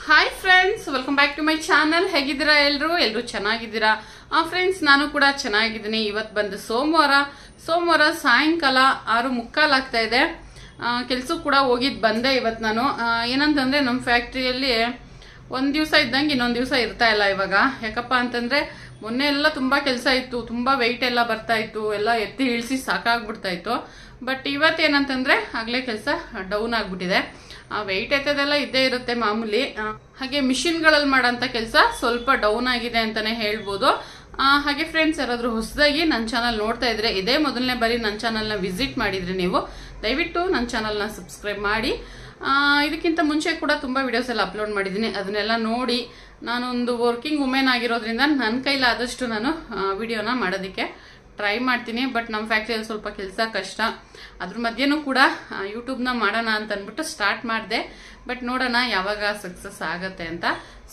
Hi friends, welcome back to my channel. ಹೇಗಿದ್ದೀರಾ ಎಲ್ಲರೂ ಚೆನ್ನಾಗಿದ್ದೀರಾ? ಫ್ರೆಂಡ್ಸ್, ನಾನು ಕೂಡ ಚೆನ್ನಾಗಿದ್ದೀನಿ. ಇವತ್ತು ಬಂದು ಸೋಮವಾರ ಸಾಯಂಕಾಲ 6:45 ಆಗ್ತಾ ಇದೆ. ಕೆಲ್ಸಕ್ಕೆ ಕೂಡ ಹೋಗಿದ್ದು ಬಂದೆ ಇವತ್ತು ನಾನು. ಏನಂತಂದ್ರೆ ನಮ್ಮ ಫ್ಯಾಕ್ಟ್ರಿಯಲ್ಲಿ ಒಂದು ದಿವಸ ಇದ್ದಂಗೆ ಇನ್ನೊಂದು ದಿವಸ ಇರ್ತಾ ಇಲ್ಲ ಇವಾಗ. ಯಾಕಪ್ಪ ಅಂತಂದ್ರೆ ಮೊನ್ನೆ ಎಲ್ಲ ತುಂಬಾ ಕೆಲಸ ಇತ್ತು, ತುಂಬಾ ವೆಯ್ಟ್ ಎಲ್ಲ ಬರ್ತಾ ಇತ್ತು, ಎಲ್ಲ ಎತ್ತಿ ಇಳಿಸಿ ಸಾಕಾಗ್ಬಿಡ್ತಾ ಇತ್ತು. ಬಟ್ ಇವತ್ತೇನಂತಂದ್ರೆ ಆಗ್ಲೇ ಕೆಲಸ ಡೌನ್ ಆಗ್ಬಿಟ್ಟಿದೆ. ವೆಯ್ಟ್ ಎತ್ತದೆಲ್ಲ ಇದ್ದೇ ಇರುತ್ತೆ ಮಾಮೂಲಿ. ಹಾಗೆ ಮಿಷಿನ್ಗಳಲ್ಲಿ ಮಾಡೋಂಥ ಕೆಲಸ ಸ್ವಲ್ಪ ಡೌನ್ ಆಗಿದೆ ಅಂತಾನೆ ಹೇಳ್ಬೋದು. ಹಾಗೆ ಫ್ರೆಂಡ್ಸ್, ಯಾರಾದ್ರೂ ಹೊಸದಾಗಿ ನನ್ನ ಚಾನಲ್ ನೋಡ್ತಾ ಇದ್ರೆ, ಇದೇ ಮೊದಲನೇ ಬಾರಿ ನನ್ನ ಚಾನಲ್ನ ವಿಸಿಟ್ ಮಾಡಿದ್ರೆ ನೀವು ದಯವಿಟ್ಟು ನನ್ನ ಚಾನಲ್ನ ಸಬ್ಸ್ಕ್ರೈಬ್ ಮಾಡಿ. ಇದಕ್ಕಿಂತ ಮುಂಚೆ ಕೂಡ ತುಂಬಾ ವಿಡಿಯೋಸ್ ಎಲ್ಲ ಅಪ್ಲೋಡ್ ಮಾಡಿದ್ದೀನಿ, ಅದನ್ನೆಲ್ಲ ನೋಡಿ. ನಾನೊಂದು ವರ್ಕಿಂಗ್ ವುಮೆನ್ ಆಗಿರೋದ್ರಿಂದ ನನ್ನ ಕೈಲಾದಷ್ಟು ನಾನು ವಿಡಿಯೋನ ಮಾಡೋದಕ್ಕೆ ಟ್ರೈ ಮಾಡ್ತೀನಿ. ಬಟ್ ನಮ್ಮ ಫ್ಯಾಕ್ಟ್ರಿಯಲ್ಲಿ ಸ್ವಲ್ಪ ಕೆಲಸ ಕಷ್ಟ. ಅದ್ರ ಮಧ್ಯೆನೂ ಕೂಡ ಯೂಟ್ಯೂಬ್ನ ಮಾಡೋಣ ಅಂತ ಅಂದ್ಬಿಟ್ಟು ಸ್ಟಾರ್ಟ್ ಮಾಡಿದೆ. ಬಟ್ ನೋಡೋಣ ಯಾವಾಗ ಸಕ್ಸಸ್ ಆಗತ್ತೆ ಅಂತ.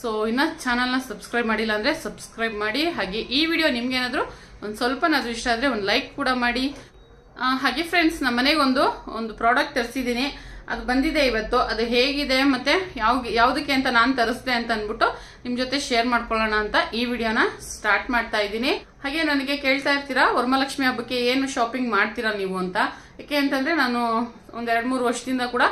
ಸೊ ಇನ್ನ ಚಾನಲ್ನ ಸಬ್ಸ್ಕ್ರೈಬ್ ಮಾಡಿಲ್ಲ ಅಂದ್ರೆ ಸಬ್ಸ್ಕ್ರೈಬ್ ಮಾಡಿ. ಹಾಗೆ ಈ ವಿಡಿಯೋ ನಿಮ್ಗೇನಾದ್ರೂ ಒಂದು ಸ್ವಲ್ಪನಾದ್ರೂ ಇಷ್ಟ ಆದ್ರೆ ಒಂದು ಲೈಕ್ ಕೂಡ ಮಾಡಿ. ಹಾಗೆ ಫ್ರೆಂಡ್ಸ್, ನಮ್ಮ ಮನೆಗೆ ಒಂದು ಪ್ರಾಡಕ್ಟ್ ತರಿಸಿದ್ದೀನಿ. ಅದು ಬಂದಿದೆ ಇವತ್ತು. ಅದು ಹೇಗಿದೆ ಮತ್ತೆ ಯಾವ್ದಕ್ಕೆ ಅಂತ ನಾನು ತರಿಸ್ದೆ ಅಂತ ಅಂದ್ಬಿಟ್ಟು ನಿಮ್ ಜೊತೆ ಶೇರ್ ಮಾಡ್ಕೊಳ್ಳೋಣ ಅಂತ ಈ ವಿಡಿಯೋನ ಸ್ಟಾರ್ಟ್ ಮಾಡ್ತಾ ಇದ್ದೀನಿ. ಹಾಗೆ ನನಗೆ ಕೇಳ್ತಾ ಇರ್ತೀರಾ, ವರಮಹಾಲಕ್ಷ್ಮಿ ಹಬ್ಬಕ್ಕೆ ಏನು ಶಾಪಿಂಗ್ ಮಾಡ್ತೀರಾ ನೀವು ಅಂತ. ಯಾಕೆ ಅಂತಂದ್ರೆ ನಾನು ಒಂದ್ 2-3 ವರ್ಷದಿಂದ ಕೂಡ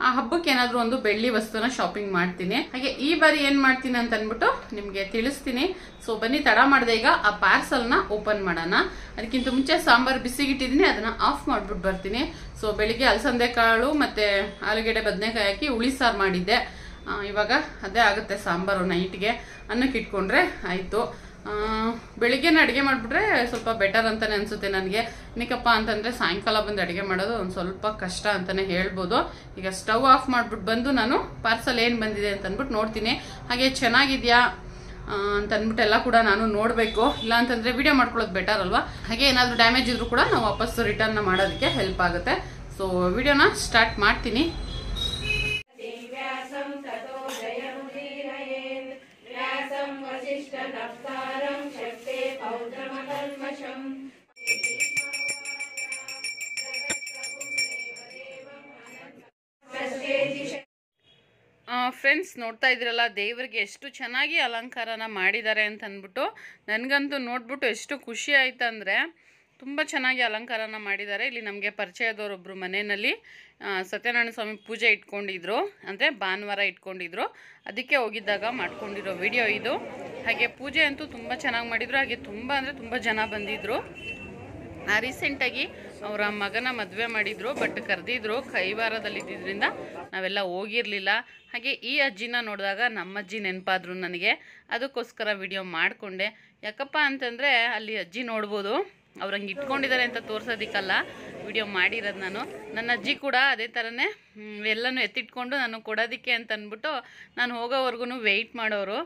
ಆ ಹಬ್ಬಕ್ಕೆ ಏನಾದ್ರೂ ಒಂದು ಬೆಳ್ಳಿ ವಸ್ತುನ ಶಾಪಿಂಗ್ ಮಾಡ್ತೀನಿ. ಹಾಗೆ ಈ ಬಾರಿ ಏನ್ ಮಾಡ್ತೀನಿ ಅಂತ ಅಂದ್ಬಿಟ್ಟು ನಿಮ್ಗೆ ತಿಳಿಸ್ತೀನಿ. ಸೊ ಬನ್ನಿ, ತಡ ಮಾಡದೆ ಈಗ ಆ ಪಾರ್ಸಲ್ನ ಓಪನ್ ಮಾಡೋಣ. ಅದಕ್ಕಿಂತ ಮುಂಚೆ ಸಾಂಬಾರ್ ಬಿಸಿಗಿಟ್ಟಿದ್ದೀನಿ, ಅದನ್ನ ಆಫ್ ಮಾಡ್ಬಿಟ್ಟು ಬರ್ತೀನಿ. ಸೊ ಬೆಳಿಗ್ಗೆ ಅಲಸಂದೆ ಕಾಳು ಮತ್ತೆ ಆಲೂಗೆಡ್ಡೆ ಬದನೆಕಾಯಿ ಹಾಕಿ ಹುಳಿ ಸಾರು ಮಾಡಿದ್ದೆ. ಇವಾಗ ಅದೇ ಆಗುತ್ತೆ ಸಾಂಬಾರು. ನೈಟ್ಗೆ ಅನ್ನಕ್ಕೆ ಇಟ್ಕೊಂಡ್ರೆ ಆಯ್ತು. ಬೆಳಿಗ್ಗೆನ ಅಡುಗೆ ಮಾಡಿಬಿಟ್ರೆ ಸ್ವಲ್ಪ ಬೆಟರ್ ಅಂತಾನೆ ಅನ್ಸುತ್ತೆ ನನಗೆ. ಏನಕ್ಕಪ್ಪ ಅಂತಂದ್ರೆ ಸಾಯಂಕಾಲ ಬಂದು ಅಡುಗೆ ಮಾಡೋದು ಒಂದು ಸ್ವಲ್ಪ ಕಷ್ಟ ಅಂತಾನೆ ಹೇಳ್ಬೋದು. ಈಗ ಸ್ಟವ್ ಆಫ್ ಮಾಡ್ಬಿಟ್ಟು ಬಂದು ನಾನು ಪಾರ್ಸಲ್ ಏನು ಬಂದಿದೆ ಅಂತ ಅಂದ್ಬಿಟ್ಟು ನೋಡ್ತೀನಿ. ಹಾಗೆ ಚೆನ್ನಾಗಿದ್ಯಾ ಅಂತ ಅಂದ್ಬಿಟ್ಟು ಎಲ್ಲ ಕೂಡ ನಾನು ನೋಡಬೇಕು. ಇಲ್ಲ ಅಂತಂದ್ರೆ ವಿಡಿಯೋ ಮಾಡ್ಕೊಳ್ಳೋದು ಬೆಟರ್ ಅಲ್ವಾ. ಹಾಗೆ ಏನಾದರೂ ಡ್ಯಾಮೇಜ್ ಇದ್ರೂ ಕೂಡ ನಾವು ವಾಪಸ್ ರಿಟರ್ನ್ ಮಾಡೋದಕ್ಕೆ ಹೆಲ್ಪ್ ಆಗುತ್ತೆ. ಸೊ ವಿಡಿಯೋನ ಸ್ಟಾರ್ಟ್ ಮಾಡ್ತೀನಿ. ಫ್ರೆಂಡ್ಸ್, ನೋಡ್ತಾ ಇದ್ರಲ್ಲ ದೇವರಿಗೆ ಎಷ್ಟು ಚೆನ್ನಾಗಿ ಅಲಂಕಾರನ ಮಾಡಿದ್ದಾರೆ ಅಂತ ಅಂದ್ಬಿಟ್ಟು ನನಗಂತೂ ನೋಡ್ಬಿಟ್ಟು ಎಷ್ಟು ಖುಷಿ ಆಯ್ತು ಅಂದರೆ, ತುಂಬ ಚೆನ್ನಾಗಿ ಅಲಂಕಾರನ ಮಾಡಿದ್ದಾರೆ. ಇಲ್ಲಿ ನಮಗೆ ಪರಿಚಯದವರೊಬ್ಬರು ಮನೆಯಲ್ಲಿ ಸತ್ಯನಾರಾಯಣ ಸ್ವಾಮಿ ಪೂಜೆ ಇಟ್ಕೊಂಡಿದ್ರು, ಅಂದರೆ ಭಾನುವಾರ ಇಟ್ಕೊಂಡಿದ್ರು. ಅದಕ್ಕೆ ಹೋಗಿದ್ದಾಗ ಮಾಡ್ಕೊಂಡಿರೋ ವಿಡಿಯೋ ಇದು. ಹಾಗೆ ಪೂಜೆ ಅಂತೂ ತುಂಬ ಚೆನ್ನಾಗಿ ಮಾಡಿದರು. ಹಾಗೆ ತುಂಬ ಜನ ಬಂದಿದ್ದರು. ರೀಸೆಂಟಾಗಿ ಅವರ ಮಗನ ಮದುವೆ ಮಾಡಿದರು, ಬಟ್ ಕರೆದಿದ್ರು. ಕೈವಾರದಲ್ಲಿದ್ದರಿಂದ ನಾವೆಲ್ಲ ಹೋಗಿರಲಿಲ್ಲ. ಹಾಗೆ ಈ ಅಜ್ಜಿನ ನೋಡಿದಾಗ ನಮ್ಮ ಅಜ್ಜಿ ನೆನಪಾದ್ರು ನನಗೆ. ಅದಕ್ಕೋಸ್ಕರ ವಿಡಿಯೋ ಮಾಡಿಕೊಂಡೆ. ಯಾಕಪ್ಪ ಅಂತಂದರೆ ಅಲ್ಲಿ ಅಜ್ಜಿ ನೋಡ್ಬೋದು, ಅವ್ರು ಹಂಗೆ ಇಟ್ಕೊಂಡಿದ್ದಾರೆ ಅಂತ ತೋರ್ಸೋದಕ್ಕಲ್ಲ ವಿಡಿಯೋ ಮಾಡಿರೋದು ನಾನು. ನನ್ನ ಅಜ್ಜಿ ಕೂಡ ಅದೇ ಥರನೇ ಎಲ್ಲನೂ ಎತ್ತಿಟ್ಕೊಂಡು ನಾನು ಕೊಡೋದಕ್ಕೆ ಅಂತ ಅಂದ್ಬಿಟ್ಟು ನಾನು ಹೋಗೋವರೆಗೂ ವೆಯ್ಟ್ ಮಾಡೋರು.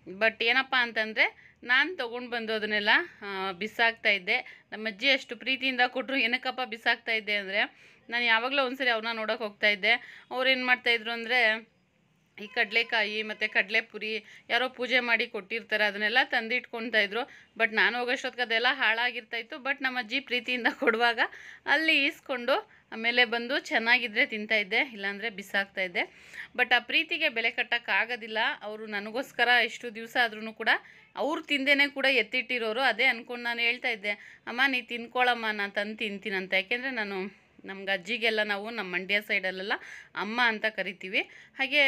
ಬಟ್ ಏನಪ್ಪ ಅಂತಂದರೆ ನಾನು ತೊಗೊಂಡು ಬಂದು ಅದನ್ನೆಲ್ಲ ಬಿಸಾಕ್ತಾ ಇದ್ದೆ. ನಮ್ಮ ಅಜ್ಜಿ ಅಷ್ಟು ಪ್ರೀತಿಯಿಂದ ಕೊಟ್ಟರು. ಏನಕ್ಕಪ್ಪ ಬಿಸಾಕ್ತಾ ಇದ್ದೆ ಅಂದರೆ, ನಾನು ಯಾವಾಗಲೂ ಒಂದ್ಸರಿ ಅವ್ರನ್ನ ನೋಡೋಕೆ ಹೋಗ್ತಾ ಇದ್ದೆ. ಅವ್ರು ಏನು ಮಾಡ್ತಾಯಿದ್ರು ಅಂದರೆ, ಈ ಕಡಲೆಕಾಯಿ ಮತ್ತು ಕಡಲೆಪುರಿ ಯಾರೋ ಪೂಜೆ ಮಾಡಿ ಕೊಟ್ಟಿರ್ತಾರೆ, ಅದನ್ನೆಲ್ಲ ತಂದಿಟ್ಕೊತಾಯಿದ್ರು. ಬಟ್ ನಾನು ಹೋಗೋಷ್ಟೊತ್ತಿಗೆ ಅದೆಲ್ಲ ಹಾಳಾಗಿರ್ತಾಯಿತ್ತು. ಬಟ್ ನಮ್ಮ ಅಜ್ಜಿ ಪ್ರೀತಿಯಿಂದ ಕೊಡುವಾಗ ಅಲ್ಲಿ ಈಸ್ಕೊಂಡು ಆಮೇಲೆ ಬಂದು ಚೆನ್ನಾಗಿದ್ದರೆ ತಿಂತಾಯಿದ್ದೆ, ಇಲ್ಲಾಂದರೆ ಬಿಸಾಕ್ತಾಯಿದ್ದೆ. ಬಟ್ ಆ ಪ್ರೀತಿಗೆ ಬೆಲೆ ಕಟ್ಟೋಕ್ಕಾಗೋದಿಲ್ಲ. ಅವರು ನನಗೋಸ್ಕರ ಎಷ್ಟು ದಿವಸ ಆದ್ರೂ ಕೂಡ ಅವ್ರು ತಿಂದೇನೆ ಕೂಡ ಎತ್ತಿಟ್ಟಿರೋರು. ಅದೇ ಅಂದ್ಕೊಂಡು ನಾನು ಹೇಳ್ತಾ ಇದ್ದೆ, ಅಮ್ಮ ನೀ ತಿನ್ಕೊಳ್ಳಮ್ಮ, ನಾನು ತಂದು ತಿಂತೀನಂತ. ಯಾಕೆಂದರೆ ನಮ್ಗೆ ಅಜ್ಜಿಗೆಲ್ಲ ನಾವು ನಮ್ಮ ಮಂಡ್ಯ ಸೈಡಲ್ಲೆಲ್ಲ ಅಮ್ಮ ಅಂತ ಕರಿತೀವಿ. ಹಾಗೆ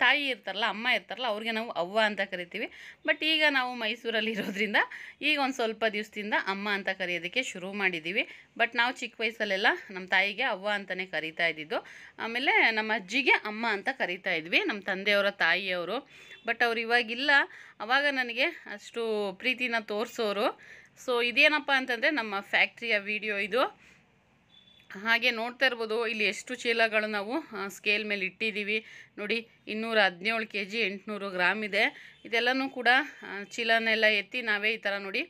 ತಾಯಿ ಇರ್ತಾರಲ್ಲ, ಅಮ್ಮ ಇರ್ತಾರಲ್ಲ, ಅವ್ರಿಗೆ ನಾವು ಅವ್ವ ಅಂತ ಕರಿತೀವಿ. ಬಟ್ ಈಗ ನಾವು ಮೈಸೂರಲ್ಲಿ ಇರೋದ್ರಿಂದ ಈಗ ಒಂದು ಸ್ವಲ್ಪ ದಿವಸದಿಂದ ಅಮ್ಮ ಅಂತ ಕರೆಯೋದಕ್ಕೆ ಶುರು ಮಾಡಿದ್ದೀವಿ. ಬಟ್ ನಾವು ಚಿಕ್ಕ ವಯಸ್ಸಲ್ಲೆಲ್ಲ ನಮ್ಮ ತಾಯಿಗೆ ಅವ್ವ ಅಂತಲೇ ಕರಿತಾ ಇದ್ದಿದ್ದು. ಆಮೇಲೆ ನಮ್ಮ ಅಜ್ಜಿಗೆ ಅಮ್ಮ ಅಂತ ಕರಿತಾ ಇದ್ವಿ, ನಮ್ಮ ತಂದೆಯವರ ತಾಯಿಯವರು. ಬಟ್ ಅವ್ರು ಇವಾಗಿಲ್ಲ. ಆವಾಗ ನನಗೆ ಅಷ್ಟು ಪ್ರೀತಿನ ತೋರಿಸೋರು. ಸೊ ಇದೇನಪ್ಪ ಅಂತಂದರೆ ನಮ್ಮ ಫ್ಯಾಕ್ಟ್ರಿಯ ವಿಡಿಯೋ ಇದು. ಹಾಗೆ ನೋಡ್ತಾ ಇರ್ಬೋದು ಇಲ್ಲಿ ಎಷ್ಟು ಚೀಲಗಳು ನಾವು ಸ್ಕೇಲ್ ಮೇಲೆ ಇಟ್ಟಿದ್ದೀವಿ ನೋಡಿ. 217 kg 800 ಗ್ರಾಮ್ ಇದೆ. ಇದೆಲ್ಲನೂ ಕೂಡ ಚೀಲನೆಲ್ಲ ಎತ್ತಿ ನಾವೇ ಈ ಥರ ನೋಡಿ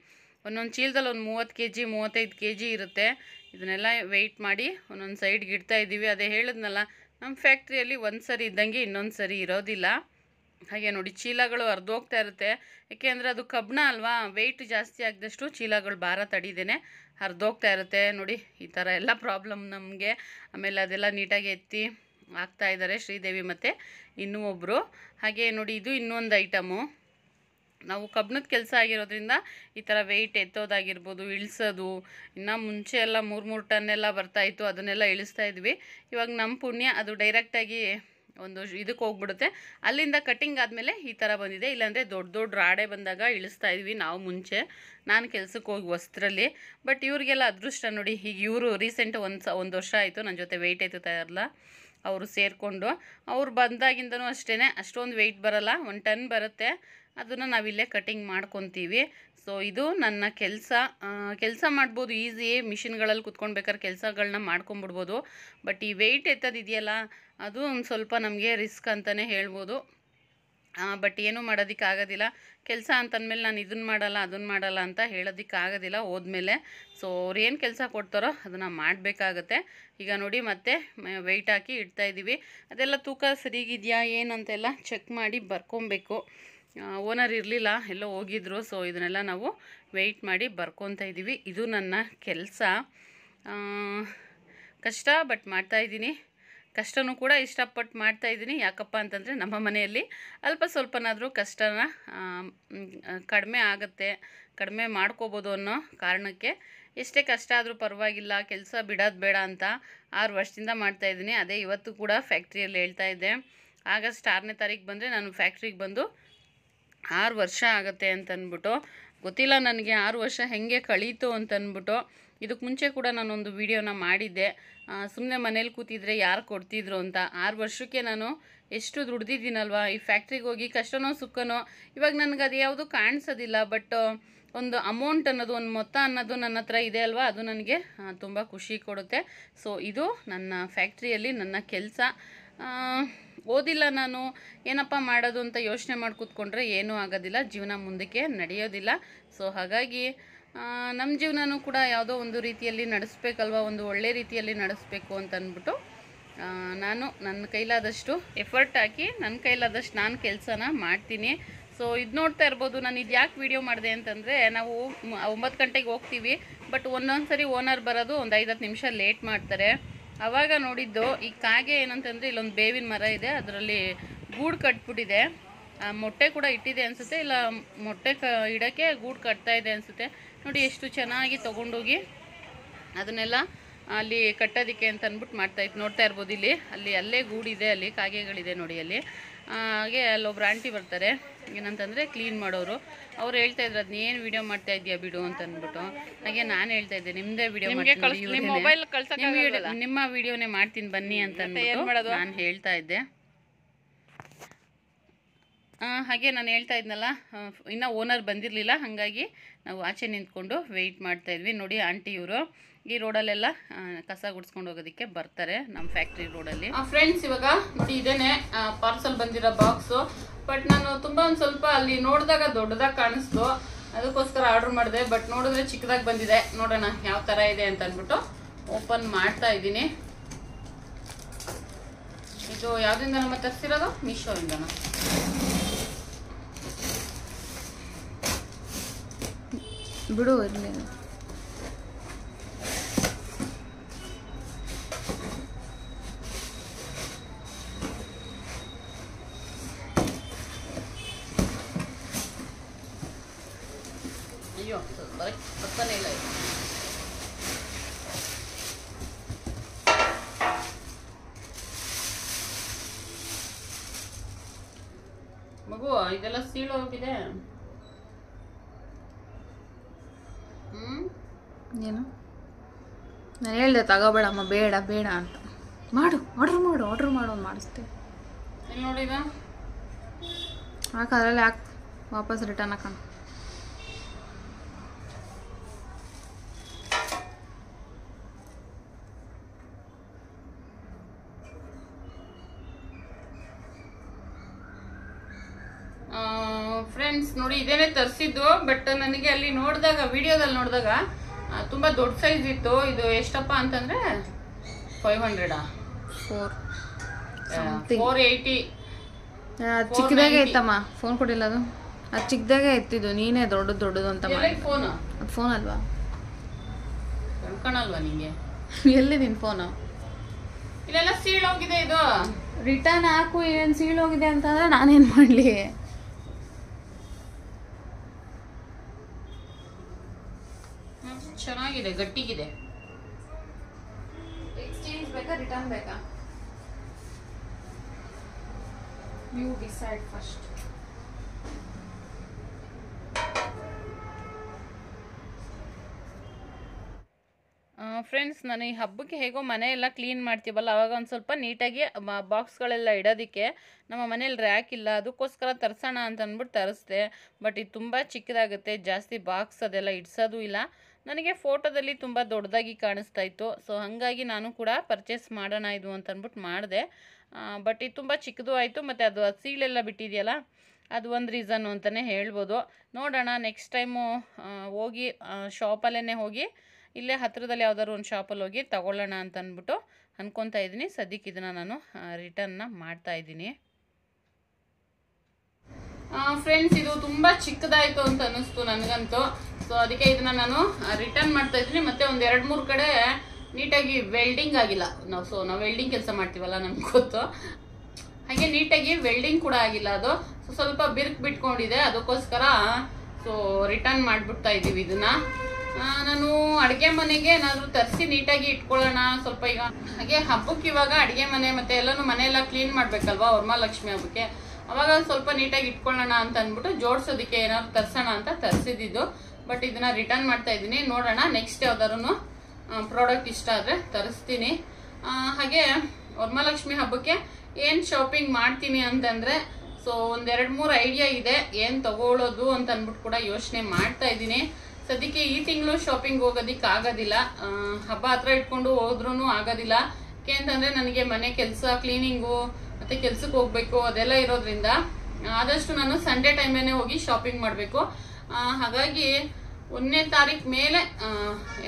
ಒಂದೊಂದು ಚೀಲದಲ್ಲಿ ಒಂದು 30 kg 35 kg ಇರುತ್ತೆ. ಇದನ್ನೆಲ್ಲ ವೆಯ್ಟ್ ಮಾಡಿ ಒಂದೊಂದು ಸೈಡ್ಗೆ ಇಡ್ತಾ ಇದ್ದೀವಿ. ಅದೇ ಹೇಳಿದ್ನಲ್ಲ, ನಮ್ಮ ಫ್ಯಾಕ್ಟ್ರಿಯಲ್ಲಿ ಒಂದು ಸರಿ ಇದ್ದಂಗೆ ಇನ್ನೊಂದು ಸರಿ ಇರೋದಿಲ್ಲ. ಹಾಗೆ ನೋಡಿ ಚೀಲಗಳು ಹರಿದೋಗ್ತಾ ಇರುತ್ತೆ. ಏಕೆಂದರೆ ಅದು ಕಬ್ಬಣ ಅಲ್ವಾ, ವೆಯ್ಟ್ ಜಾಸ್ತಿ ಆಗಿದಷ್ಟು ಚೀಲಗಳು ಭಾರ ತಡಿದೇನೆ ಹರಿದೋಗ್ತಾ ಇರುತ್ತೆ. ನೋಡಿ ಈ ಥರ ಎಲ್ಲ ಪ್ರಾಬ್ಲಮ್ ನಮಗೆ. ಆಮೇಲೆ ಅದೆಲ್ಲ ನೀಟಾಗಿ ಎತ್ತಿ ಹಾಕ್ತಾ ಇದ್ದಾರೆ ಶ್ರೀದೇವಿ ಮತ್ತು ಇನ್ನೂ ಒಬ್ಬರು. ಹಾಗೆ ನೋಡಿ ಇದು ಇನ್ನೊಂದು ಐಟಮು. ನಾವು ಕಬ್ಬಣದ ಕೆಲಸ ಆಗಿರೋದ್ರಿಂದ ಈ ಥರ ವೆಯ್ಟ್ ಎತ್ತೋದಾಗಿರ್ಬೋದು, ಇಳಿಸೋದು. ಇನ್ನು ಮುಂಚೆ ಎಲ್ಲ 3 ಟನ್ನೆಲ್ಲ ಬರ್ತಾಯಿತ್ತು, ಅದನ್ನೆಲ್ಲ ಇಳಿಸ್ತಾ ಇದ್ವಿ. ಇವಾಗ ನಮ್ಮ ಪುಣ್ಯ ಅದು ಡೈರೆಕ್ಟಾಗಿ ಒಂದು ಇದಕ್ಕೆ ಹೋಗ್ಬಿಡುತ್ತೆ. ಅಲ್ಲಿಂದ ಕಟ್ಟಿಂಗ್ ಆದಮೇಲೆ ಈ ಥರ ಬಂದಿದೆ. ಇಲ್ಲಾಂದರೆ ದೊಡ್ಡ ದೊಡ್ಡ ರಾಡೆ ಬಂದಾಗ ಇಳಿಸ್ತಾ ಇದ್ವಿ ನಾವು ಮುಂಚೆ, ನಾನು ಕೆಲಸಕ್ಕೆ ಹೋಗಿ ವಸ್ತ್ರಲ್ಲಿ. ಬಟ್ ಇವ್ರಿಗೆಲ್ಲ ಅದೃಷ್ಟ ನೋಡಿ. ಈಗ ಇವರು ರೀಸೆಂಟ್ ಒಂದು ವರ್ಷ ಆಯಿತು ನನ್ನ ಜೊತೆ ವೆಯ್ಟ್ ಎತ್ತುತ್ತಾ ಇರಲ್ಲ, ಅವರು ಸೇರಿಕೊಂಡು. ಅವ್ರು ಬಂದಾಗಿಂದನೂ ಅಷ್ಟೇ, ಅಷ್ಟೊಂದು ವೆಯ್ಟ್ ಬರೋಲ್ಲ, 1 ಟನ್ ಬರುತ್ತೆ. ಅದನ್ನು ನಾವಿಲ್ಲೇ ಕಟ್ಟಿಂಗ್ ಮಾಡ್ಕೊತೀವಿ. ಸೊ ಇದು ನನ್ನ ಕೆಲಸ ಮಾಡ್ಬೋದು ಈಸಿ. ಮಿಷಿನ್ಗಳಲ್ಲಿ ಕುತ್ಕೊಳ್ಬೇಕಾದ್ರೆ ಕೆಲಸಗಳನ್ನ ಮಾಡ್ಕೊಂಬಿಡ್ಬೋದು. ಬಟ್ ಈ ವೆಯ್ಟ್ ಎತ್ತೋದಿದೆಯಲ್ಲ, ಅದು ಒಂದು ಸ್ವಲ್ಪ ನಮಗೆ ರಿಸ್ಕ್ ಅಂತಲೇ ಹೇಳ್ಬೋದು. ಬಟ್ ಏನೂ ಮಾಡೋದಕ್ಕಾಗೋದಿಲ್ಲ. ಕೆಲಸ ಅಂತಂದಮೇಲೆ ನಾನು ಇದನ್ನು ಮಾಡಲ್ಲ ಅದನ್ನು ಮಾಡಲ್ಲ ಅಂತ ಹೇಳೋದಕ್ಕಾಗೋದಿಲ್ಲ ಹೋದ್ಮೇಲೆ. ಸೊ ಅವ್ರು ಏನು ಕೆಲಸ ಕೊಡ್ತಾರೋ ಅದನ್ನು ಮಾಡಬೇಕಾಗತ್ತೆ. ಈಗ ನೋಡಿ ಮತ್ತೆ ವೆಯ್ಟ್ ಹಾಕಿ ಇಡ್ತಾಯಿದ್ದೀವಿ. ಅದೆಲ್ಲ ತೂಕ ಸರಿಗಿದೆಯಾ ಏನಂತೆಲ್ಲ ಚೆಕ್ ಮಾಡಿ ಬರ್ಕೊಬೇಕು. ಓನರ್ ಇರಲಿಲ್ಲ, ಎಲ್ಲೋ ಹೋಗಿದ್ರು. ಸೊ ಇದನ್ನೆಲ್ಲ ನಾವು ವೆಯ್ಟ್ ಮಾಡಿ ಬರ್ಕೊತಾ ಇದ್ದೀವಿ. ಇದು ನನ್ನ ಕೆಲಸ. ಕಷ್ಟ, ಬಟ್ ಮಾಡ್ತಾಯಿದ್ದೀನಿ. ಕಷ್ಟನೂ ಕೂಡ ಇಷ್ಟಪಟ್ಟು ಮಾಡ್ತಾಯಿದ್ದೀನಿ. ಯಾಕಪ್ಪ ಅಂತಂದರೆ ನಮ್ಮ ಮನೆಯಲ್ಲಿ ಅಲ್ಪ ಸ್ವಲ್ಪನಾದರೂ ಕಷ್ಟನ ಕಡಿಮೆ ಆಗುತ್ತೆ, ಕಡಿಮೆ ಮಾಡ್ಕೋಬೋದು ಅನ್ನೋ ಕಾರಣಕ್ಕೆ ಎಷ್ಟೇ ಕಷ್ಟ ಆದರೂ ಪರವಾಗಿಲ್ಲ, ಕೆಲಸ ಬಿಡೋದು ಬೇಡ ಅಂತ 6 ವರ್ಷದಿಂದ ಮಾಡ್ತಾಯಿದ್ದೀನಿ. ಅದೇ ಇವತ್ತು ಕೂಡ ಫ್ಯಾಕ್ಟ್ರಿಯಲ್ಲಿ ಹೇಳ್ತಾ ಇದ್ದೆ. ಆಗಸ್ಟ್ 6ನೇ ತಾರೀಕು ಬಂದರೆ ನಾನು ಫ್ಯಾಕ್ಟ್ರಿಗೆ ಬಂದು 6 ವರ್ಷ ಆಗುತ್ತೆ ಅಂತಂದ್ಬಿಟ್ಟು. ಗೊತ್ತಿಲ್ಲ ನನಗೆ 6 ವರ್ಷ ಹೇಗೆ ಕಳೀತು ಅಂತಂದ್ಬಿಟ್ಟು. ಇದಕ್ಕೆ ಮುಂಚೆ ಕೂಡ ನಾನೊಂದು ವಿಡಿಯೋನ ಮಾಡಿದ್ದೆ, ಸುಮ್ಮನೆ ಮನೇಲಿ ಕೂತಿದ್ರೆ ಯಾರು ಕೊಡ್ತಿದ್ರು ಅಂತ. 6 ವರ್ಷಕ್ಕೆ ನಾನು ಎಷ್ಟು ದುಡ್ದಿದ್ದೀನಲ್ವ ಈ ಫ್ಯಾಕ್ಟ್ರಿಗೆ ಹೋಗಿ. ಕಷ್ಟನೋ ಸುಖನೋ ಇವಾಗ ನನಗೆ ಅದು ಯಾವುದು ಕಾಣಿಸೋದಿಲ್ಲ. ಬಟ್ ಒಂದು ಅಮೌಂಟ್ ಅನ್ನೋದು, ಒಂದು ಮೊತ್ತ ಅನ್ನೋದು ನನ್ನ ಹತ್ರ ಇದೆ ಅಲ್ವಾ, ಅದು ನನಗೆ ತುಂಬ ಖುಷಿ ಕೊಡುತ್ತೆ. ಸೊ ಇದು ನನ್ನ ಫ್ಯಾಕ್ಟ್ರಿಯಲ್ಲಿ ನನ್ನ ಕೆಲಸ. ಓದಿಲ್ಲ ನಾನು, ಏನಪ್ಪ ಮಾಡೋದು ಅಂತ ಯೋಚನೆ ಮಾಡಿ ಕೂತ್ಕೊಂಡ್ರೆ ಏನೂ ಆಗೋದಿಲ್ಲ, ಜೀವನ ಮುಂದಕ್ಕೆ ನಡೆಯೋದಿಲ್ಲ. ಸೊ ಹಾಗಾಗಿ ನಮ್ಮ ಜೀವನನೂ ಕೂಡ ಯಾವುದೋ ಒಂದು ರೀತಿಯಲ್ಲಿ ನಡೆಸ್ಬೇಕಲ್ವ, ಒಂದು ಒಳ್ಳೆ ರೀತಿಯಲ್ಲಿ ನಡೆಸಬೇಕು ಅಂತಂದ್ಬಿಟ್ಟು ನಾನು ನನ್ನ ಕೈಲಾದಷ್ಟು ಎಫರ್ಟ್ ಹಾಕಿ ನನ್ನ ಕೈಲಾದಷ್ಟು ನಾನು ಕೆಲಸನ ಮಾಡ್ತೀನಿ. ಸೊ ಇದು ನೋಡ್ತಾ ಇರ್ಬೋದು. ನಾನು ಇದು ಯಾಕೆ ವಿಡಿಯೋ ಮಾಡಿದೆ ಅಂತಂದರೆ, ನಾವು 9 ಗಂಟೆಗೆ ಹೋಗ್ತೀವಿ. ಬಟ್ ಒಂದೊಂದು ಸರಿ ಓನರ್ ಬರೋದು ಒಂದು 5-10 ನಿಮಿಷ ಲೇಟ್ ಮಾಡ್ತಾರೆ. ಆವಾಗ ನೋಡಿದ್ದು ಈ ಕಾಗೆ ಏನಂತಂದರೆ, ಇಲ್ಲೊಂದು ಬೇವಿನ ಮರ ಇದೆ, ಅದರಲ್ಲಿ ಗೂಡು ಕಟ್ಬಿಟ್ಟಿದೆ. ಮೊಟ್ಟೆ ಕೂಡ ಇಟ್ಟಿದೆ ಅನಿಸುತ್ತೆ, ಇಲ್ಲ ಮೊಟ್ಟೆ ಇಡೋಕ್ಕೆ ಗೂಡು ಕಟ್ತಾ ಇದೆ ಅನಿಸುತ್ತೆ. ನೋಡಿ ಎಷ್ಟು ಚೆನ್ನಾಗಿ ತೊಗೊಂಡೋಗಿ ಅದನ್ನೆಲ್ಲ ಅಲ್ಲಿ ಕಟ್ಟೋದಕ್ಕೆ ಅಂತ ಅಂದ್ಬಿಟ್ಟು ಮಾಡ್ತಾಯಿತ್ತು. ನೋಡ್ತಾ ಇರ್ಬೋದು ಇಲ್ಲಿ, ಅಲ್ಲೇ ಗೂಡಿದೆ, ಅಲ್ಲಿ ಕಾಗೆಗಳಿದೆ ನೋಡಿ ಅಲ್ಲಿ. ಹಾಗೆ ಅಲ್ಲೊಬ್ರು ಆಂಟಿ ಬರ್ತಾರೆ, ಏನಂತಂದರೆ ಕ್ಲೀನ್ ಮಾಡೋರು. ಅವ್ರು ಹೇಳ್ತಾಯಿದ್ರು ಅದನ್ನೇನು ವೀಡಿಯೋ ಮಾಡ್ತಾ ಇದೆಯಾ ಬಿಡು ಅಂತ ಅಂದ್ಬಿಟ್ಟು. ಹಾಗೆ ನಾನು ಹೇಳ್ತಾಯಿದ್ದೆ ನಿಮ್ಮದೇ ವೀಡಿಯೋ ನಿಮ್ಮ ವೀಡಿಯೋನೇ ಮಾಡ್ತೀನಿ ಬನ್ನಿ ಅಂತ ಅಂದ್ಬಿಟ್ಟು ನಾನು ಹೇಳ್ತಾ ಇದ್ದೆ. ಹಾಗೆ ನಾನು ಹೇಳ್ತಾ ಇದ್ನಲ್ಲ, ಇನ್ನೂ ಓನರ್ ಬಂದಿರಲಿಲ್ಲ, ಹಾಗಾಗಿ ನಾವು ಆಚೆ ನಿಂತ್ಕೊಂಡು ವೆಯ್ಟ್ ಮಾಡ್ತಾಯಿದ್ವಿ. ನೋಡಿ ಆಂಟಿ ಇವರು ಈ ರೋಡಲ್ಲೆಲ್ಲ ಕಸ ಗುಡಿಸ್ಕೊಂಡು ಹೋಗೋದಕ್ಕೆ ಬರ್ತಾರೆ, ನಮ್ಮ ಫ್ಯಾಕ್ಟ್ರಿ ರೋಡಲ್ಲಿ. ಫ್ರೆಂಡ್ಸ್ ಇವಾಗ ನೋಡಿ ಇದೇನೆ ಪಾರ್ಸಲ್ ಬಂದಿರೋ ಬಾಕ್ಸು. ಬಟ್ ನಾನು ತುಂಬ ಒಂದು ಸ್ವಲ್ಪ ಅಲ್ಲಿ ನೋಡಿದಾಗ ದೊಡ್ಡದಾಗಿ ಕಾಣಿಸ್ತು, ಅದಕ್ಕೋಸ್ಕರ ಆರ್ಡರ್ ಮಾಡಿದೆ. ಬಟ್ ನೋಡಿದ್ರೆ ಚಿಕ್ಕದಾಗಿ ಬಂದಿದೆ. ನೋಡೋಣ ಯಾವ ಥರ ಇದೆ ಅಂತ ಅಂದ್ಬಿಟ್ಟು ಓಪನ್ ಮಾಡ್ತಾ ಇದ್ದೀನಿ. ಇದು ಯಾವುದರಿಂದ ನಮ್ಮ ತರಿಸಿರೋದು? ಮೀಶೋಯಿಂದನ. ಬಿಡು ಇರಲಿ. ಅಯ್ಯೋ ಬರ್ತಾನೆ ಇಲ್ಲ. ಮಗು ಇದೆಲ್ಲ ಸೀಳೋಗಿದೆ. ಏನು ನಾನು ಹೇಳ್ದೆ ತಗೋಬೇಡಮ್ಮ, ಬೇಡ ಬೇಡ ಅಂತ. ಮಾಡು, ಆರ್ಡ್ರ್ ಮಾಡು ಮಾಡಿಸ್ತೇವೆ. ಇಲ್ಲಿ ನೋಡಿದ ಹಾಕ, ಅದರಲ್ಲಿ ಹಾಕಿ ವಾಪಸ್ ರಿಟರ್ನ್ ಹಾಕೋಣ. ಫ್ರೆಂಡ್ಸ್ ನೋಡಿ ಇದೇನೆ ತರಿಸಿದ್ದು. ಬಟ್ ನನಗೆ ಅಲ್ಲಿ ನೋಡಿದಾಗ, ವಿಡಿಯೋದಲ್ಲಿ ನೋಡಿದಾಗ ತುಂಬ ದೊಡ್ಡ ಸೈಜ್ ಇತ್ತು. ಇದು ಎಷ್ಟಪ್ಪ ಅಂತಂದರೆ 500 480 ಚಿಕ್ಕದಾಗೆ ಇತ್ತಮ್ಮ, ಫೋನ್ ಕೊಡಿಲ್ಲ ಅದು. ಅದು ಚಿಕ್ಕದಾಗೆ ಇತ್ತಿದ್ದು, ನೀನೇ ದೊಡ್ಡದು ಅಂತ ಮಾಡಿ. ಫೋನು ಅದು ಫೋನ್ ಅಲ್ವಾ? ಕಣ್ಕಣಲ್ವಾ ನಿಂಗೆ? ಎಲ್ಲಿ ನಿನ್ ಫೋನು? ಇಲ್ಲೆಲ್ಲ ಸೀಳೋಗಿದೆ. ಇದು ರಿಟರ್ನ್ ಹಾಕು. ಏನ್ ಸೀಳೋಗಿದೆ ಅಂತಂದ್ರೆ ನಾನೇನ್ ಮಾಡ್ಲಿ? ಚೆನ್ನಾಗಿದೆ, ಗಟ್ಟಿಗಿದೆ. ಎಕ್ಸ್ಚೇಂಜ್ ಬೇಕಾ ರಿಟರ್ನ್ ಬೇಕಾ? You decide first. ಫ್ರೆಂಡ್ಸ್, ನಾನು ಈ ಹಬ್ಬಕ್ಕೆ ಹೇಗೋ ಮನೆ ಎಲ್ಲ ಕ್ಲೀನ್ ಮಾಡ್ತೀವಲ್ಲ, ಅವಾಗ ಒಂದು ಸ್ವಲ್ಪ ನೀಟಾಗಿ ಬಾಕ್ಸ್ಗಳೆಲ್ಲ ಇಡೋದಕ್ಕೆ ನಮ್ಮ ಮನೇಲಿ ರ್ಯಾಕ್ ಇಲ್ಲ, ಅದಕ್ಕೋಸ್ಕರ ತರಿಸೋಣ ಅಂತ ಅಂದ್ಬಿಟ್ಟು ತರಿಸ್ದೆ. ಬಟ್ ಇದು ತುಂಬ ಚಿಕ್ಕದಾಗುತ್ತೆ, ಜಾಸ್ತಿ ಬಾಕ್ಸ್ ಅದೆಲ್ಲ ಇಡ್ಸೋದು ಇಲ್ಲ. ನನಗೆ ಫೋಟೋದಲ್ಲಿ ತುಂಬ ದೊಡ್ಡದಾಗಿ ಕಾಣಿಸ್ತಾ ಇತ್ತು. ಸೊ ಹಾಗಾಗಿ ನಾನು ಕೂಡ ಪರ್ಚೇಸ್ ಮಾಡೋಣ ಇದು ಅಂತ ಅಂದ್ಬಿಟ್ಟು ಮಾಡಿದೆ. ಬಟ್ ಇದು ತುಂಬ ಚಿಕ್ಕದು ಆಯಿತು, ಮತ್ತು ಅದು ಸೀಳೆಲ್ಲ ಬಿಟ್ಟಿದೆಯಲ್ಲ, ಅದು ಒಂದು ರೀಸನ್ನು ಅಂತಲೇ ಹೇಳ್ಬೋದು. ನೋಡೋಣ, ನೆಕ್ಸ್ಟ್ ಟೈಮು ಹೋಗಿ ಶಾಪಲ್ಲೇ ಹೋಗಿ, ಇಲ್ಲೇ ಹತ್ತಿರದಲ್ಲಿ ಯಾವ್ದಾದ್ರು ಒಂದು ಶಾಪಲ್ಲಿ ಹೋಗಿ ತಗೊಳ್ಳೋಣ ಅಂತ ಅಂದ್ಬಿಟ್ಟು ಅನ್ಕೊತಾ ಇದ್ದೀನಿ. ಸದ್ಯಕ್ಕೆ ಇದನ್ನು ನಾನು ರಿಟರ್ನ್ನ ಮಾಡ್ತಾಯಿದ್ದೀನಿ. ಫ್ರೆಂಡ್ಸ್, ಇದು ತುಂಬ ಚಿಕ್ಕದಾಯಿತು ಅಂತ ಅನ್ನಿಸ್ತು ನನಗಂತೂ. ಸೊ ಅದಕ್ಕೆ ಇದನ್ನು ನಾನು ರಿಟರ್ನ್ ಮಾಡ್ತಾ ಇದ್ದೀನಿ. ಮತ್ತು ಒಂದು 2-3 ಕಡೆ ನೀಟಾಗಿ ವೆಲ್ಡಿಂಗ್ ಆಗಿಲ್ಲ. ನಾವು ವೆಲ್ಡಿಂಗ್ ಕೆಲಸ ಮಾಡ್ತೀವಲ್ಲ, ನಮ್ಗೆ ಗೊತ್ತು. ಹಾಗೆ ನೀಟಾಗಿ ವೆಲ್ಡಿಂಗ್ ಕೂಡ ಆಗಿಲ್ಲ. ಅದು ಸ್ವಲ್ಪ ಬಿರುಕು ಬಿಟ್ಕೊಂಡಿದೆ, ಅದಕ್ಕೋಸ್ಕರ ಸೊ ರಿಟರ್ನ್ ಮಾಡಿಬಿಡ್ತಾ ಇದ್ದೀವಿ ಇದನ್ನು. ನಾನು ಅಡುಗೆ ಮನೆಗೆ ಏನಾದರೂ ತರಿಸಿ ನೀಟಾಗಿ ಇಟ್ಕೊಳ್ಳೋಣ ಸ್ವಲ್ಪ. ಈಗ ಹಾಗೆ ಹಬ್ಬಕ್ಕೆ ಇವಾಗ ಅಡುಗೆ ಮನೆ ಮತ್ತು ಎಲ್ಲನೂ ಮನೆಯೆಲ್ಲ ಕ್ಲೀನ್ ಮಾಡಬೇಕಲ್ವಾ, ವರಮಹಾಲಕ್ಷ್ಮಿ ಹಬ್ಬಕ್ಕೆ. ಅವಾಗ ಸ್ವಲ್ಪ ನೀಟಾಗಿ ಇಟ್ಕೊಳ್ಳೋಣ ಅಂತ ಅಂದ್ಬಿಟ್ಟು ಜೋಡಿಸೋದಕ್ಕೆ ಏನಾದ್ರು ತರಿಸೋಣ ಅಂತ ತರಿಸಿದ್ದು. ಬಟ್ ಇದನ್ನು ರಿಟರ್ನ್ ಮಾಡ್ತಾ ಇದ್ದೀನಿ. ನೋಡೋಣ, ನೆಕ್ಸ್ಟ್ ಯಾವ್ದಾದ್ರು ಪ್ರಾಡಕ್ಟ್ ಇಷ್ಟ ಆದರೆ ತರಿಸ್ತೀನಿ. ಹಾಗೆ ವರಮಹಾಲಕ್ಷ್ಮಿ ಹಬ್ಬಕ್ಕೆ ಏನು ಶಾಪಿಂಗ್ ಮಾಡ್ತೀನಿ ಅಂತಂದರೆ, ಸೊ ಒಂದು 2-3 ಐಡಿಯಾ ಇದೆ ಏನು ತಗೊಳ್ಳೋದು ಅಂತ ಅಂದ್ಬಿಟ್ಟು ಕೂಡ ಯೋಚನೆ ಮಾಡ್ತಾ ಇದ್ದೀನಿ. ಸದ್ಯಕ್ಕೆ ಈ ತಿಂಗಳು ಶಾಪಿಂಗ್ ಹೋಗೋದಿಕ್ಕೆ ಆಗೋದಿಲ್ಲ, ಹಬ್ಬ ಹತ್ರ ಇಟ್ಕೊಂಡು ಹೋದ್ರೂ ಆಗೋದಿಲ್ಲ. ಯಾಕೆಂತಂದರೆ ನನಗೆ ಮನೆ ಕೆಲಸ, ಕ್ಲೀನಿಂಗು ಮತ್ತು ಕೆಲ್ಸಕ್ಕೆ ಹೋಗಬೇಕು, ಅದೆಲ್ಲ ಇರೋದ್ರಿಂದ ಆದಷ್ಟು ನಾನು ಸಂಡೇ ಟೈಮೇ ಹೋಗಿ ಶಾಪಿಂಗ್ ಮಾಡಬೇಕು. ಹಾಗಾಗಿ 1ನೇ ತಾರೀಕು ಮೇಲೆ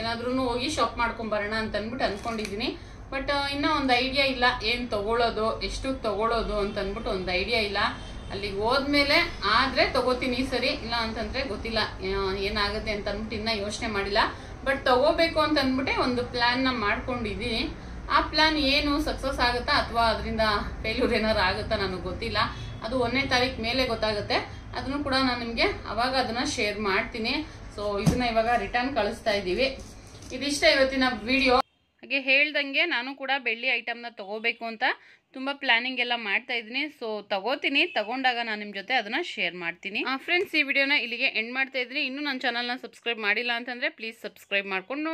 ಏನಾದ್ರೂ ಹೋಗಿ ಶಾಪ್ ಮಾಡ್ಕೊಂಬರೋಣ ಅಂತ ಅಂದ್ಬಿಟ್ಟು ಅಂದ್ಕೊಂಡಿದ್ದೀನಿ. ಬಟ್ ಇನ್ನೂ ಒಂದು ಐಡಿಯಾ ಇಲ್ಲ, ಏನು ತಗೊಳ್ಳೋದು, ಎಷ್ಟು ತಗೊಳ್ಳೋದು ಅಂತ ಅಂದ್ಬಿಟ್ಟು ಒಂದು ಐಡಿಯಾ ಇಲ್ಲ. ಅಲ್ಲಿಗೆ ಹೋದ್ಮೇಲೆ ಆದರೆ ತಗೋತೀನಿ ಈ ಸರಿ, ಇಲ್ಲ ಅಂತಂದರೆ ಗೊತ್ತಿಲ್ಲ ಏನಾಗುತ್ತೆ ಅಂತ ಅಂದ್ಬಿಟ್ಟು ಇನ್ನೂ ಯೋಚನೆ ಮಾಡಿಲ್ಲ. ಬಟ್ ತಗೋಬೇಕು ಅಂತ ಅಂದ್ಬಿಟ್ಟೆ ಒಂದು ಪ್ಲ್ಯಾನ್ನ ಮಾಡ್ಕೊಂಡಿದ್ದೀನಿ. ಆ ಪ್ಲ್ಯಾನ್ ಏನು ಸಕ್ಸಸ್ ಆಗುತ್ತಾ ಅಥವಾ ಅದರಿಂದ ಫೇಲ್ಯೂರ್ ಏನಾರು ಆಗುತ್ತಾ ನನಗೆ ಗೊತ್ತಿಲ್ಲ. ಅದು 1ನೇ ತಾರೀಕು ಮೇಲೆ ಗೊತ್ತಾಗುತ್ತೆ. ಅದನ್ನು ಕೂಡ ನಾನು ನಿಮಗೆ ಅವಾಗ ಅದನ್ನು ಶೇರ್ ಮಾಡ್ತೀನಿ. ಸೊ ಇದನ್ನ ಇವಾಗ ರಿಟರ್ನ್ ಕಳಿಸ್ತಾ ಇದ್ದೀವಿ. ಇದಿಷ್ಟ ಇವತ್ತಿನ ವಿಡಿಯೋ. ಹಾಗೆ ಹೇಳ್ದಂಗೆ ನಾನು ಕೂಡ ಬೆಳ್ಳಿ ಐಟಮ್ನ ತಗೋಬೇಕು ಅಂತ ತುಂಬ ಪ್ಲಾನಿಂಗ್ ಎಲ್ಲ ಮಾಡ್ತಾ ಇದ್ದೀನಿ. ಸೊ ತಗೋತೀನಿ, ತಗೊಂಡಾಗ ನಾನು ನಿಮ್ಮ ಜೊತೆ ಅದನ್ನು ಶೇರ್ ಮಾಡ್ತೀನಿ. ಫ್ರೆಂಡ್ಸ್, ಈ ವಿಡಿಯೋನ ಇಲ್ಲಿಗೆ ಎಂಡ್ ಮಾಡ್ತಾ ಇದ್ದೀನಿ. ಇನ್ನೂ ನನ್ನ ಚಾನಲ್ನ ಸಬ್ಸ್ಕ್ರೈಬ್ ಮಾಡಿಲ್ಲ ಅಂತಂದರೆ ಪ್ಲೀಸ್ ಸಬ್ಸ್ಕ್ರೈಬ್ ಮಾಡ್ಕೊಂಡು